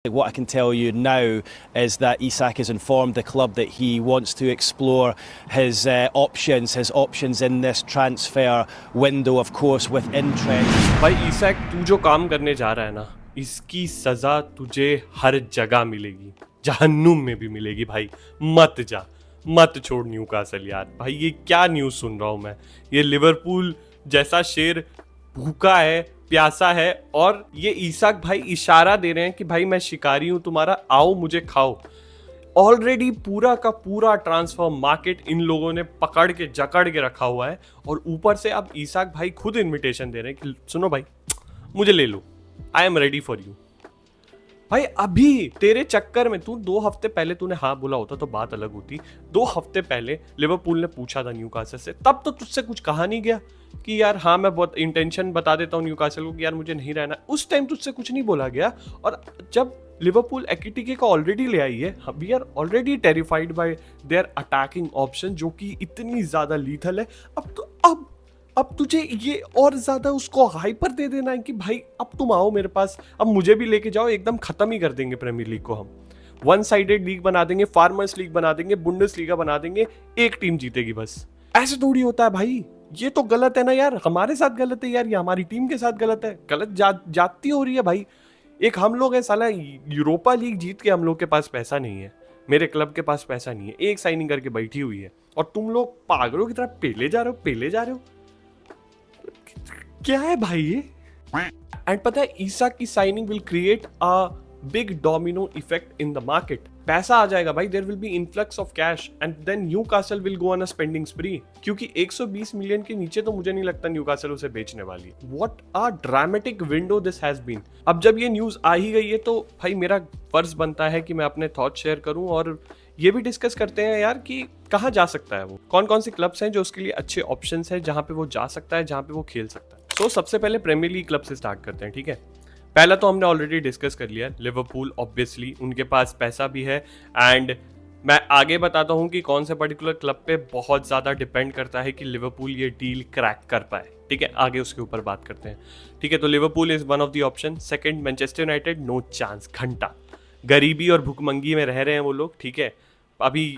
What I can tell you now is that Isak has informed the club that he wants to explore his options in this transfer window, of course, with interest. भाई ईसैक, तू जो काम करने जा रहा है ना, इसकी सजा तुझे हर जगह मिलेगी, जहन्नुम में भी मिलेगी भाई। मत जा, मत छोड़ न्यूकासल यार। भाई ये क्या न्यूज़ सुन रहा हूँ मैं। ये लिवरपूल जैसा शेर भूखा है, प्यासा है, और ये ईसाक भाई इशारा दे रहे हैं कि भाई मैं शिकारी हूं तुम्हारा, आओ मुझे खाओ। ऑलरेडी पूरा का पूरा ट्रांसफर मार्केट इन लोगों ने पकड़ के जकड़ के रखा हुआ है, और ऊपर से अब ईसाक भाई खुद इनविटेशन दे रहे हैं कि सुनो भाई, मुझे ले लो, I am ready for you. भाई अभी तेरे चक्कर में, तू 2 हफ्ते पहले तूने हाँ बोला होता तो बात अलग होती। 2 हफ्ते पहले लिवरपूल ने पूछा था न्यूकासल से, तब तो तुझसे कुछ कहा नहीं गया कि यार हाँ मैं बहुत इंटेंशन बता देता हूँ न्यूकासल को कि यार मुझे नहीं रहना। उस टाइम तुझसे कुछ नहीं बोला गया। और जब लिवरपूल एकिटिके को ऑलरेडी ले आई है, we are already terrified by their attacking option जो कि इतनी ज्यादा लीथल है। अब तुझे ये और ज्यादा उसको हाइपर दे देना है कि भाई अब तुम आओ मेरे पास, अब मुझे भी लेके जाओ, एकदम खत्म ही कर देंगे प्रीमियर लीग को। हम वन साइडेड लीग बना देंगे, फार्मर्स लीग बना देंगे, बुंडेसलीगा बना देंगे, एक टीम जीतेगी बस। ऐसे थोड़ी होता है भाई, ये तो गलत है ना यार, हमारे साथ गलत है यार, ये हमारी टीम के साथ गलत है, गलत जाती हो रही है भाई। एक हम लोग है साला, यूरोपा लीग जीत के हम लोग के पास पैसा नहीं है, मेरे क्लब के पास पैसा नहीं है, एक साइनिंग करके बैठी हुई है, और तुम लोग पागलों की तरह पेले जा रहे हो। क्या है भाई ये। एंड पता है ईसाक की signing will create a big domino effect in the market. पैसा आ जाएगा भाई, there will be influx of cash, and then Newcastle will go on a spending spree, क्योंकि 120 मिलियन के नीचे तो मुझे नहीं लगता न्यूकासल उसे बेचने वाली है। What a dramatic window this has been. अब जब ये न्यूज आ ही गई है तो भाई मेरा फर्ज बनता है कि मैं अपने थॉट शेयर करूं, और ये भी डिस्कस करते हैं यार कि कहाँ जा सकता है वो, कौन कौन से क्लब्स हैं जो उसके लिए अच्छे ऑप्शंस हैं, जहां पे वो जा सकता है, जहां पे वो खेल सकता है। तो सबसे पहले प्रीमियर लीग क्लब से स्टार्ट करते हैं, ठीक है। पहला तो हमने ऑलरेडी डिस्कस कर लिया, लिवरपूल। ऑब्वियसली उनके पास पैसा भी है, एंड मैं आगे बताता हूं कि कौन से पर्टिकुलर क्लब पे बहुत ज़्यादा डिपेंड करता है कि लिवरपूल ये डील क्रैक कर पाए, ठीक है। आगे उसके ऊपर बात करते हैं, ठीक है। तो Liverpool is one of the option. Second Manchester United, no chance, घंटा। गरीबी और भुखमंगी में रह रहे हैं वो लोग, ठीक है। अभी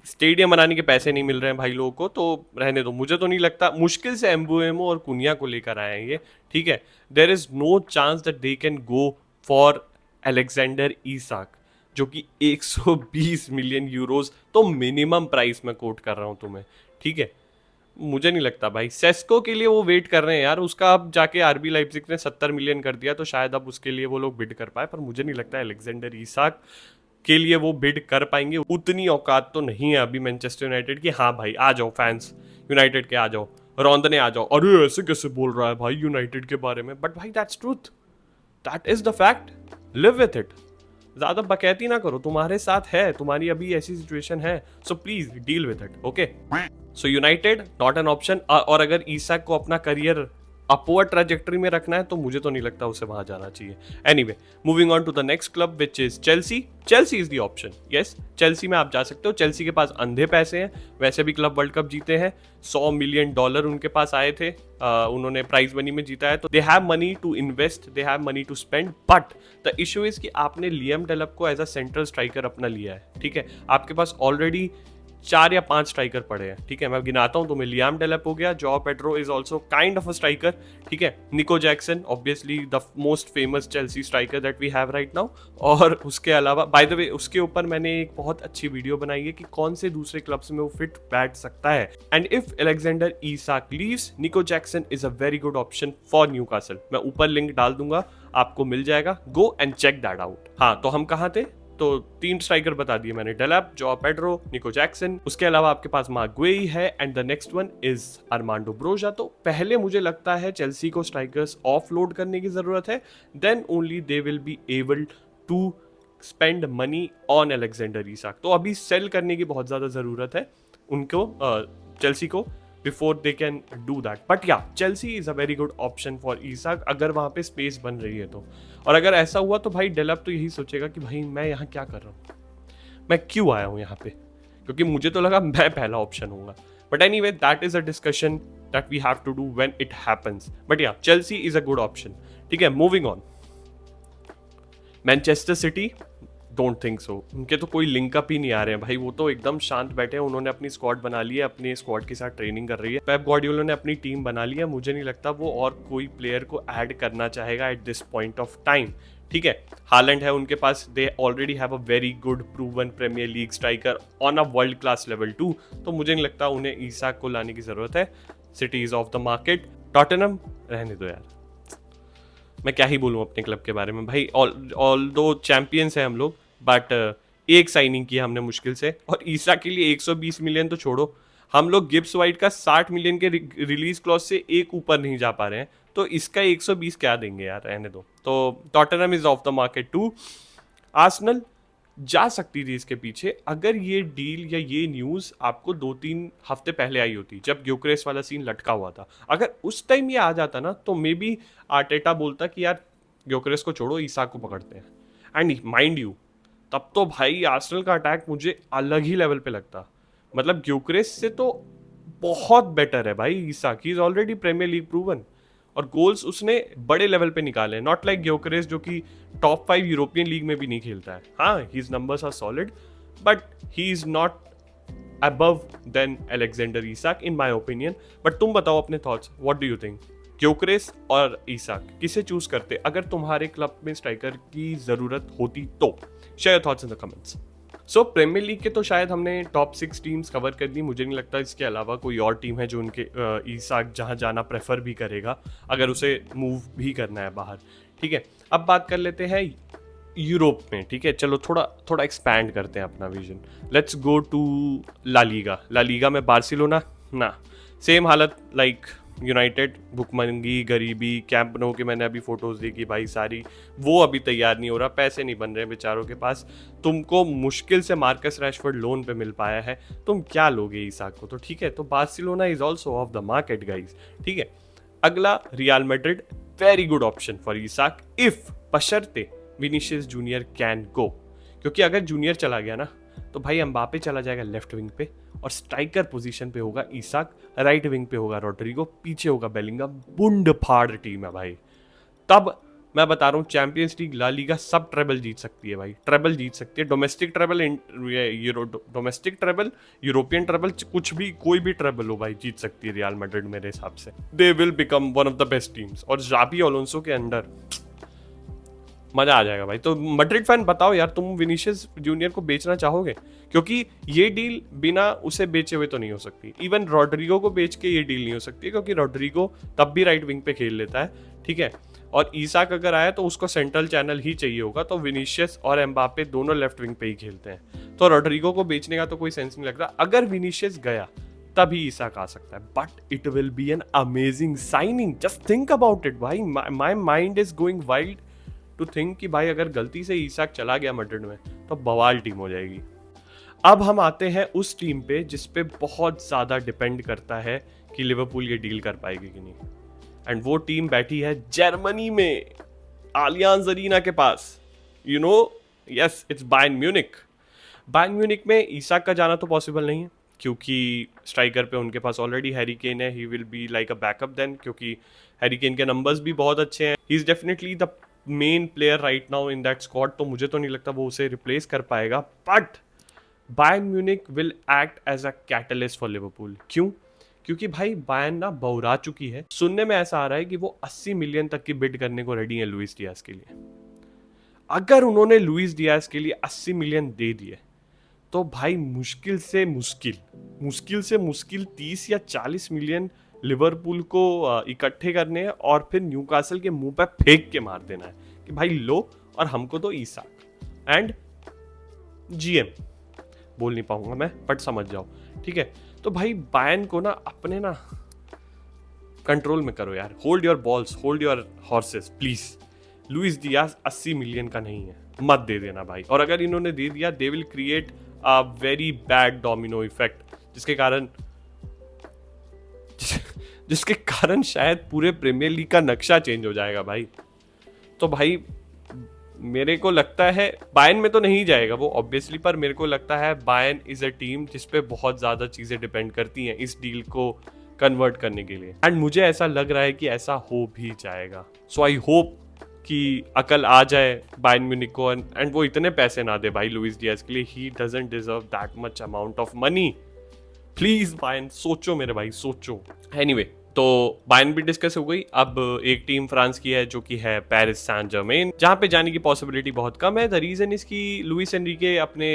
स्टेडियम बनाने के पैसे नहीं मिल रहे हैं भाई लोगों को, तो रहने दो। मुझे तो नहीं लगता, मुश्किल से एम्बुएमो और कुनिया को लेकर आए हैं ये, ठीक है। There is no chance that they can go for Alexander Isak, जो कि 120 मिलियन यूरोज तो मिनिमम प्राइस में कोट कर रहा हूँ तुम्हें, ठीक है। मुझे नहीं लगता भाई। सेस्को के लिए वो वेट कर रहे हैं यार, उसका अब जाके आरबी लाइप्जिग ने 70 मिलियन कर दिया, तो शायद अब उसके लिए वो लोग बिड कर पाए, पर मुझे नहीं लगता अलेक्जेंडर ईसाक के लिए वो बिड कर पाएंगे। उतनी औकात तो नहीं है अभी मैनचेस्टर यूनाइटेड की। हाँ भाई आ जाओ फैंस यूनाइटेड के, आ जाओ, रौंदने आ जाओ, अरे ऐसे कैसे बोल रहा है भाई यूनाइटेड के बारे में। बट भाई that's truth, that is the fact, live with it. ज्यादा बकैती ना करो, तुम्हारे साथ है, तुम्हारी अभी ऐसी सिचुएशन है, so please deal with it, okay. So United not an option. और अगर ईसाक को अपना करियर अपवर्ड ट्रैजेक्टरी में रखना है तो मुझे तो नहीं लगता उसे वहां जाना चाहिए। Anyway, moving on to the next club which is Chelsea. Chelsea is the option, yes. Chelsea में आप जा सकते हो। चेल्सी के पास अंधे पैसे हैं, वैसे भी क्लब वर्ल्ड कप जीते हैं, $100 मिलियन उनके पास आए थे, उन्होंने प्राइज मनी में जीता है, तो they have money to invest, they have money to spend. But the issue is कि आपने लियम डेलप को एज अ सेंट्रल स्ट्राइकर अपना लिया है, ठीक है। आपके पास ऑलरेडी 4 या 5 स्ट्राइकर पड़े हैं, ठीक है। मैं गिनाता हूं तुम्हें, लियाम डेलप हो गया, Joao Pedro is also kind of a striker, ठीक है। Nico Jackson obviously the most famous Chelsea striker that we have right now. और उसके अलावा बाय द वे उसके ऊपर मैंने एक बहुत अच्छी वीडियो बनाई है कि कौन से दूसरे क्लब्स में वो फिट बैठ सकता है। And if Alexander Isak leaves, Nico Jackson is a very good option for Newcastle. मैं ऊपर लिंक डाल दूंगा, आपको मिल जाएगा, go and check that out. हाँ, तो हम कहाँ थे, तो 3 स्ट्राइकर बता दिए मैंने, डेलप, जॉ पेड्रो, निको जैक्सन। उसके अलावा आपके पास मार्गुएई है, and the next one is Armando Broja. तो पहले मुझे लगता है चेल्सी को स्ट्राइकर्स ऑफलोड करने की जरूरत है, then only they will be able to spend money on Alexander Isak. तो अभी सेल करने की बहुत ज्यादा जरूरत है उनको, चेल्सी को, before they can do that. But yeah, Chelsea is a very good option for Isak अगर वहां पे स्पेस बन रही है तो। और अगर ऐसा हुआ तो भाई डेलप तो यही सोचेगा कि भाई मैं यहाँ क्या कर रहा हूँ, मैं क्यों आया हूँ यहाँ पे, क्योंकि मुझे तो लगा मैं पहला ऑप्शन होऊंगा। But anyway, that is a discussion that we have to do when it happens. But yeah, Chelsea is a good option, ठीक है। Moving on, Manchester City don't think so, उनके तो कोई लिंकअप ही नहीं आ रहे हैं भाई, वो तो एकदम शांत बैठे हैं, उन्होंने अपनी स्क्वाड बना ली है, अपने स्क्वाड के साथ ट्रेनिंग कर रही है। पेप गार्डियोला ने अपनी टीम बना ली है, मुझे नहीं लगता वो और कोई प्लेयर को ऐड करना चाहेगा at this point of time. ठीक है, हालैंड है उनके पास, they already have a very good proven Premier League striker on a world class level 2, तो मुझे नहीं लगता उन्हें ईसाक को लाने की जरूरत है। City is off the market. Tottenham रहने दो यार, मैं क्या ही बोलूँ अपने क्लब के बारे में भाई, ऑल दो चैंपियंस हैं हम लोग, बट एक साइनिंग किया हमने मुश्किल से, और ईसा के लिए 120 मिलियन तो छोड़ो, हम लोग गिब्स वाइट का 60 मिलियन के रिलीज क्लॉज से एक ऊपर नहीं जा पा रहे हैं, तो इसका 120 क्या देंगे यार, रहने दो। तो Tottenham is off the market too. Arsenal जा सकती थी इसके पीछे अगर ये डील या ये न्यूज़ आपको 2-3 हफ्ते पहले आई होती, जब ग्योकरेस वाला सीन लटका हुआ था। अगर उस टाइम ये आ जाता ना, तो मे बी आर्टेटा बोलता कि यार ग्योकरेस को छोड़ो, ईसाक को पकड़ते हैं। एंड माइंड यू, तब तो भाई आर्सेनल का अटैक मुझे अलग ही लेवल पे लगता, मतलब ग्योकरेस से तो बहुत बेटर है भाई Isak, he is already Premier League proven, और गोल्स उसने बड़े लेवल पे निकाले, नॉट लाइक ग्योकरेस जो कि टॉप 5 यूरोपियन लीग में भी नहीं खेलता है। हाँ, his numbers are solid, but he is not above than Alexander Isak in my opinion. बट तुम बताओ अपने thoughts, what do you think, Gyokeres और ईसाक किसे चूज करते अगर तुम्हारे क्लब में स्ट्राइकर की जरूरत होती तो? Share your thoughts in the comments. So Premier League के तो शायद हमने टॉप 6 टीम्स कवर कर दी, मुझे नहीं लगता इसके अलावा कोई और टीम है जो उनके ईसाक जहां जाना प्रेफर भी करेगा अगर उसे मूव भी करना है बाहर। ठीक है, अब बात कर लेते हैं यूरोप में। ठीक है, चलो थोड़ा एक्सपैंड करते हैं अपना vision. Let's go to La Liga. La Liga में बार्सिलोना ना, सेम हालत लाइक यूनाइटेड, भुखमंगी, गरीबी, कैंप नो की मैंने अभी फोटोज देखी भाई सारी, वो अभी तैयार नहीं हो रहा, पैसे नहीं बन रहे बेचारों के पास, तुमको मुश्किल से मार्कस रैशफोर्ड लोन पे मिल पाया है, तुम क्या लोगे ईसाक को? तो ठीक है, तो Barcelona is also of the market guys. ठीक है, अगला real Madrid, very good option for Isak if बशर्ते विनीशियस जूनियर कैन गो, क्योंकि अगर जूनियर चला गया ना तो भाई एम्बापे चला जाएगा लेफ्ट विंग पे, और स्ट्राइकर पोजीशन पे होगा ईसाक, राइट विंग पे होगा रोड्रिगो, पीछे होगा बेलिंगम, बुंड फाड़ टीम है भाई। तब मैं बता रहा हूँ चैंपियंस लीग, ला लीगा सब ट्रेबल जीत सकती है भाई, ट्रेबल जीत सकती है, domestic treble, domestic treble, European treble, कुछ भी, कोई भी ट्रेबल हो भाई, जीत सकती है रियल मैड्रिड मेरे हिसाब से। They will become one of the best teams, और जाबी अलोंसो के अंडर मजा आ जाएगा भाई। तो मैड्रिड फैन बताओ यार, तुम विनीशियस जूनियर को बेचना चाहोगे? क्योंकि ये डील बिना उसे बेचे हुए तो नहीं हो सकती, इवन रॉड्रिगो को बेच के ये डील नहीं हो सकती, क्योंकि रॉड्रिगो तब भी राइट विंग पे खेल लेता है। ठीक है, और ईसाक अगर आया तो उसको सेंट्रल चैनल ही चाहिए होगा, तो विनीशियस और एम्बापे दोनों लेफ्ट विंग पे ही खेलते हैं, तो रॉड्रिगो को बेचने का तो कोई सेंस नहीं लग रहा। अगर विनीशियस गया तभी ईसाक आ सकता है, but it will be an amazing signing, just think about it भाई, my mind is going wild to think कि भाई अगर गलती से ईसाक चला गया मैड्रिड में तो बवाल टीम हो जाएगी। अब हम आते हैं उस टीम पे जिस पे बहुत ज़्यादा डिपेंड करता है कि लिवरपूल ये डील कर पाएगी कि नहीं, एंड वो टीम बैठी है जर्मनी में, आलियांज अरीना के पास, you know, yes it's Bayern Munich. Bayern Munich में ईसाक का जाना तो पॉसिबल नहीं है, क्योंकि स्ट्राइकर पे उनके पास ऑलरेडी हैरी केन है, he will be like a backup then, क्योंकि हैरी केन के नंबर्स भी बहुत अच्छे हैं, he is definitely the main player right now in that squad, तो मुझे तो नहीं लगता वो उसे रिप्लेस कर पाएगा। But Bayern Munich will act as a catalyst for Liverpool. क्यों? क्योंकि भाई बायर्न ना बहुरा चुकी है, सुनने में ऐसा आ रहा है कि वो 80 मिलियन तक की बिड करने को रेडी है लुइस डियाज के लिए। अगर उन्होंने लुइस डियाज के लिए 80 मिलियन दे दिए तो भाई मुश्किल से मुश्किल 30 या 40 मिलियन लिवरपूल को इकट्ठे करने हैं, और फिर न्यूकासल के मुंह पे फेंक के मार देना है कि भाई लो, और हमको तो ईसाक एंड जीएम बोल नहीं पाऊंगा मैं, बट समझ जाओ। ठीक है, तो भाई बायर्न को ना अपने ना कंट्रोल में करो यार, hold your balls, hold your horses please. Luis Diaz 80 million का नहीं है, मत दे देना भाई, और अगर इन्होंने दे दिया they will create a very bad domino effect, जिसके कारण शायद पूरे प्रीमियर लीग का नक्शा चेंज हो जाएगा भाई। तो भाई मेरे को लगता है बायर्न में तो नहीं जाएगा वो ऑब्वियसली, पर मेरे को लगता है बायर्न इज अ टीम जिस पे बहुत ज़्यादा चीज़ें डिपेंड करती हैं इस डील को कन्वर्ट करने के लिए, एंड मुझे ऐसा लग रहा है कि ऐसा हो भी जाएगा। सो आई होप उसकी अकल आ जाए बायर्न म्यूनिख को एंड वो इतने पैसे ना दे भाई लुइस डियाज के लिए. He doesn't deserve that much amount of money. Please Bayern सोचो मेरे भाई, सोचो. एनीवे, तो बायर्न भी डिस्कस हो गई. अब एक टीम फ्रांस की है जो कि है पेरिस सैंट जर्मेन, जहां पे जाने की पॉसिबिलिटी बहुत कम है. द रीजन इसकी लुइस एनरिके अपने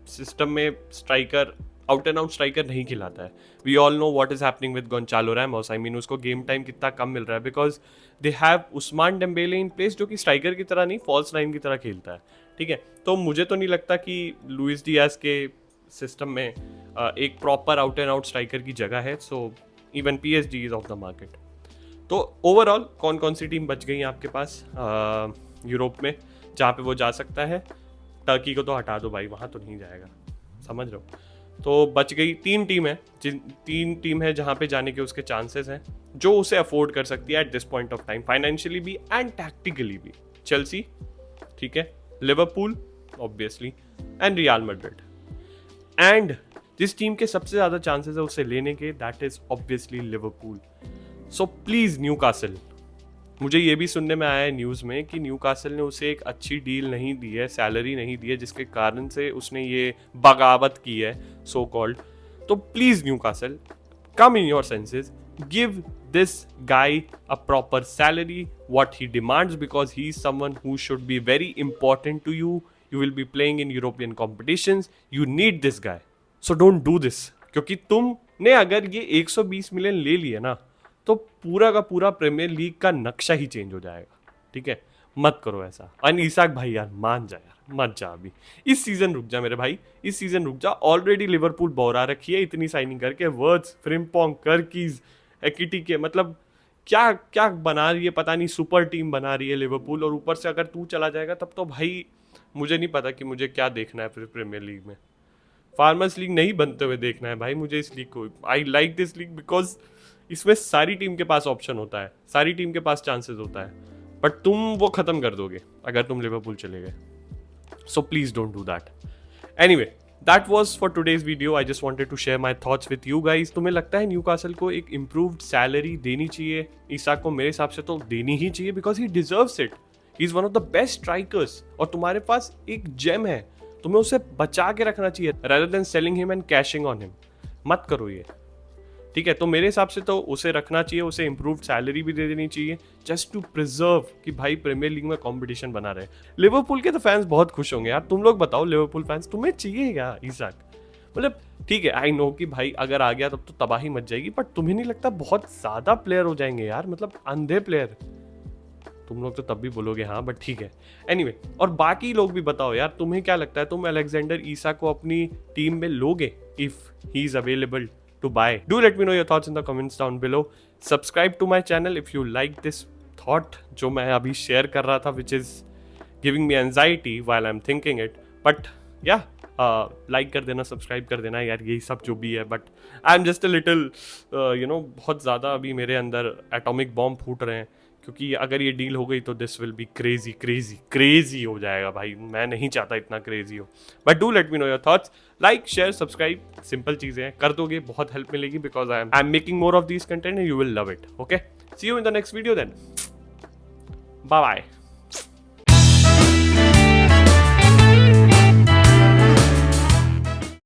सिस्टम में striker, out and out striker नहीं खिलाता है. We all know what is happening with Goncalo Ramos. I mean उसको गेम टाइम कितना कम मिल रहा है because they have Ousmane Dembele in place, जो कि स्ट्राइकर की तरह नहीं, फॉल्स नाइन की तरह खेलता है. ठीक है, तो मुझे तो नहीं लगता कि लुइस डियाज के सिस्टम में एक proper out and out striker की जगह है. So even PSG is off the market. तो ओवरऑल कौन कौन सी टीम बच गई हैं आपके पास यूरोप में जहाँ पे वो जा सकता है? टर्की को तो हटा दो भाई, वहाँ तो नहीं जाएगा, समझ रहे हो. तो बच गई 3 टीम है, तीन टीम है जहाँ पे जाने के उसके चांसेस हैं, जो उसे अफोर्ड कर सकती है eight this point of time, financially भी एंड टैक्टिकली भी. चेल्सी, ठीक है, Liverpool obviously, and real Madrid. And जिस टीम के सबसे ज़्यादा चांसेस है उसे लेने के, that is obviously Liverpool. So please Newcastle. मुझे ये भी सुनने में आया है न्यूज़ में कि न्यूकासल ने उसे एक अच्छी डील नहीं दी है, सैलरी नहीं दी है, जिसके कारण से उसने ये बगावत की है सो कॉल्ड. तो please Newcastle, come in your senses, give this guy a proper salary what he demands, because he is someone who should be very important to you. You will be playing in European competitions, you need this guy, so don't do this. क्योंकि तुमने अगर ये 120 million ले लिए ना, तो पूरा का पूरा प्रीमियर लीग का नक्शा ही चेंज हो जाएगा. ठीक है, मत करो ऐसा. और इसाक भाई यार मान जा यार, मत जा अभी. इस सीजन रुक जा मेरे भाई, इस सीजन रुक जा. ऑलरेडी लिवरपूल बोरा रखी है इतनी साइनिंग करके. वर्ड्स, फ्रिम्पोंग, कर्कीज, एकिटी के, मतलब क्या क्या बना रही है पता नहीं, सुपर टीम बना रही है लिवरपूल. और ऊपर से अगर तू चला जाएगा तब तो भाई मुझे नहीं पता कि मुझे क्या देखना है फिर प्रीमियर लीग में. फार्मर्स लीग नहीं बनते हुए देखना है भाई मुझे इस लीग को. I like this league because इसमें सारी टीम के पास ऑप्शन होता है, सारी टीम के पास चांसेस होता है, बट तुम वो खत्म कर दोगे अगर तुम लिवरपूल चले गए. So please don't do that. Anyway, that was for today's video. I just wanted to share my thoughts with you guys. तुम्हें लगता है न्यूकासल को एक improved salary देनी चाहिए? इसाक को मेरे हिसाब से तो देनी ही चाहिए because he deserves it. He is one of the best strikers. और तुम्हारे पास एक जेम है, तुम्हें उसे बचा के रखना चाहिए rather than selling him and cashing on him. मत करो ये, ठीक है. तो मेरे हिसाब से तो उसे रखना चाहिए, उसे इम्प्रूव्ड सैलरी भी दे देनी चाहिए, जस्ट टू प्रिजर्व कि भाई प्रीमियर लीग में कंपटीशन बना रहे. लिवरपूल के तो फैंस बहुत खुश होंगे यार. तुम लोग बताओ लिवरपूल फैंस, तुम्हें चाहिए क्या इसाक? मतलब ठीक है, आई नो कि भाई अगर आ गया तब तो तबाही मच जाएगी, बट तुम्हें नहीं लगता बहुत ज़्यादा प्लेयर हो जाएंगे यार, मतलब अंधे प्लेयर? तुम लोग तो तब भी बोलोगे हाँ, बट ठीक है. एनीवे, और बाकी लोग भी बताओ यार, तुम्हें क्या लगता है, तुम अलेक्जेंडर इसाक को अपनी टीम में लोगे if he is available to buy? Do let me know your thoughts in the comments down below. Subscribe to my channel if you like this thought जो मैं अभी share कर रहा था, which is giving me anxiety while I'm thinking it. But yeah, like कर देना, subscribe कर देना यार, यही सब जो भी है. But I'm just a little बहुत ज़्यादा अभी मेरे अंदर atomic bomb फूट रहे हैं, क्योंकि अगर ये डील हो गई तो this will be crazy crazy crazy हो जाएगा भाई. मैं नहीं चाहता इतना क्रेजी हो. But do let me know your thoughts. Like, share, subscribe, simple चीज़ें हैं, कर दोगे बहुत हेल्प मिलेगी, because I am making more of this content and you will love it. Okay, see you in the next video then. Bye bye.